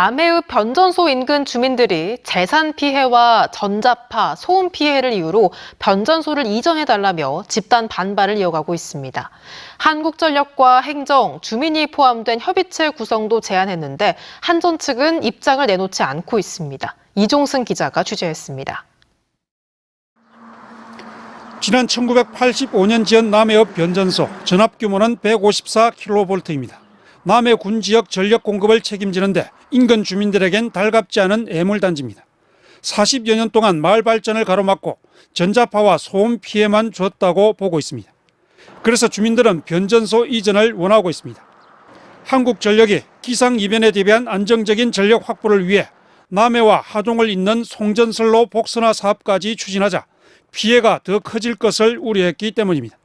남해읍 변전소 인근 주민들이 재산 피해와 전자파, 소음 피해를 이유로 변전소를 이전해달라며 집단 반발을 이어가고 있습니다. 한국전력과 행정, 주민이 포함된 협의체 구성도 제안했는데 한전 측은 입장을 내놓지 않고 있습니다. 이종승 기자가 취재했습니다. 지난 1985년 지은 남해읍 변전소, 전압 규모는 154kV입니다. 남해군 지역 전력 공급을 책임지는데 인근 주민들에겐 달갑지 않은 애물단지입니다. 40여 년 동안 마을 발전을 가로막고 전자파와 소음 피해만 줬다고 보고 있습니다. 그래서 주민들은 변전소 이전을 원하고 있습니다. 한국전력이 기상 이변에 대비한 안정적인 전력 확보를 위해 남해와 하동을 잇는 송전선로 복선화 사업까지 추진하자 피해가 더 커질 것을 우려했기 때문입니다.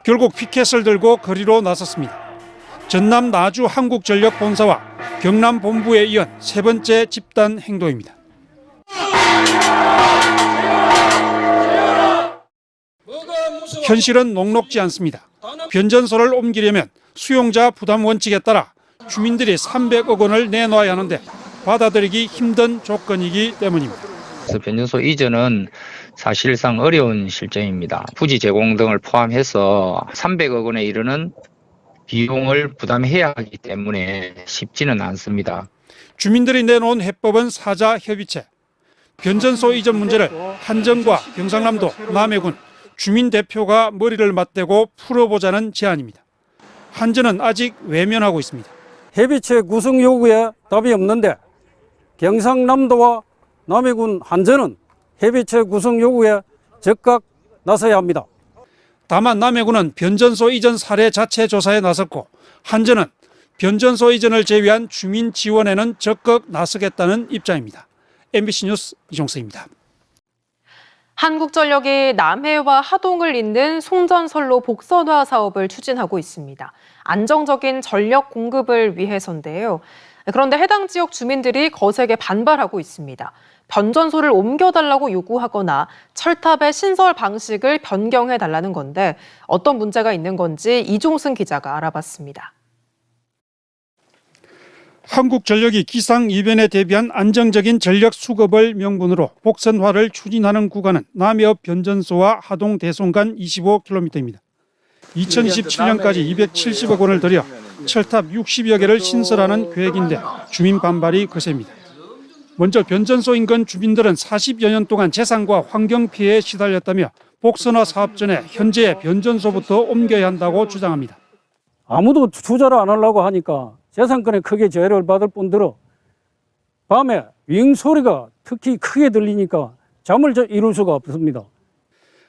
결국 피켓을 들고 거리로 나섰습니다. 전남 나주 한국전력 본사와 경남 본부에 이은 세 번째 집단 행동입니다. 현실은 녹록지 않습니다. 변전소를 옮기려면 수용자 부담 원칙에 따라 주민들이 300억 원을 내놓아야 하는데 받아들이기 힘든 조건이기 때문입니다. 그래서 변전소 이전은 사실상 어려운 실정입니다. 부지 제공 등을 포함해서 300억 원에 이르는 비용을 부담해야 하기 때문에 쉽지는 않습니다. 주민들이 내놓은 해법은 사자협의체. 변전소 이전 문제를 한전과 경상남도, 남해군, 주민 대표가 머리를 맞대고 풀어보자는 제안입니다. 한전은 아직 외면하고 있습니다. 협의체 구성 요구에 답이 없는데 경상남도와 남해군 한전은 협의체 구성 요구에 적극 나서야 합니다. 다만 남해군은 변전소 이전 사례 자체 조사에 나섰고 한전은 변전소 이전을 제외한 주민 지원에는 적극 나서겠다는 입장입니다. MBC 뉴스 이종승입니다. 한국전력이 남해와 하동을 잇는 송전선로 복선화 사업을 추진하고 있습니다. 안정적인 전력 공급을 위해서인데요. 그런데 해당 지역 주민들이 거세게 반발하고 있습니다. 변전소를 옮겨달라고 요구하거나 철탑의 신설 방식을 변경해달라는 건데 어떤 문제가 있는 건지 이종승 기자가 알아봤습니다. 한국전력이 기상이변에 대비한 안정적인 전력 수급을 명분으로 복선화를 추진하는 구간은 남해읍 변전소와 하동 대송 간 25km입니다. 2027년까지 270억 원을 들여 철탑 60여 개를 신설하는 계획인데 주민 반발이 거셉니다. 먼저 변전소 인근 주민들은 40여 년 동안 재산과 환경 피해에 시달렸다며 복선화 사업 전에 현재의 변전소부터 옮겨야 한다고 주장합니다. 아무도 투자를 안 하려고 하니까 재산권에 크게 제한을 받을 뿐더러 밤에 윙 소리가 특히 크게 들리니까 잠을 이룰 수가 없습니다.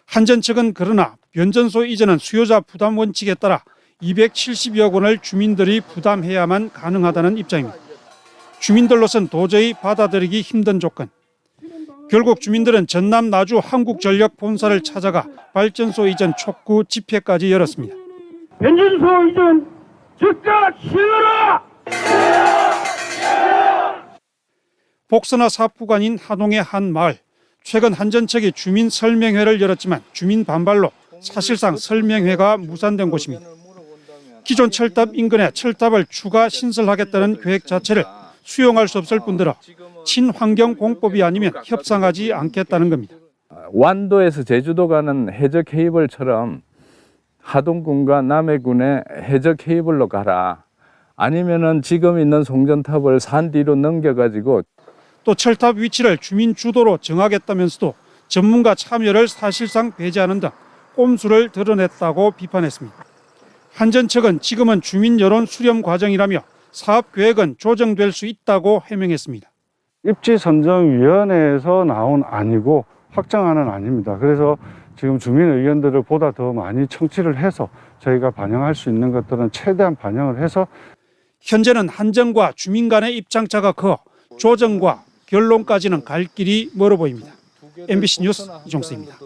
한전 측은 그러나 변전소 이전은 수요자 부담 원칙에 따라 270여 원을 주민들이 부담해야만 가능하다는 입장입니다. 주민들로선 도저히 받아들이기 힘든 조건. 결국 주민들은 전남 나주 한국전력 본사를 찾아가 발전소 이전 촉구 집회까지 열었습니다. 변전소 이전 즉각 시행하라! 복선화 사업 구간인 하동의 한 마을. 최근 한전 측이 주민 설명회를 열었지만 주민 반발로 사실상 설명회가 무산된 곳입니다. 기존 철탑 인근에 철탑을 추가 신설하겠다는 계획 자체를 수용할 수 없을 뿐더러 친환경 공법이 아니면 협상하지 않겠다는 겁니다. 완도에서 제주도 가는 해저 케이블처럼 하동군과 남해군의 해저 케이블로 가라. 아니면은 지금 있는 송전탑을 산 뒤로 넘겨가지고 또 철탑 위치를 주민 주도로 정하겠다면서도 전문가 참여를 사실상 배제하는 등 꼼수를 드러냈다고 비판했습니다. 한전 측은 지금은 주민 여론 수렴 과정이라며 사업 계획은 조정될 수 있다고 해명했습니다. 입지선정위원회에서 나온 안이고 확정안은 아닙니다. 그래서 지금 주민 의견들을 보다 더 많이 청취를 해서 저희가 반영할 수 있는 것들은 최대한 반영을 해서 현재는 한전과 주민 간의 입장차가 커 조정과 결론까지는 갈 길이 멀어 보입니다. MBC 뉴스 이종수입니다.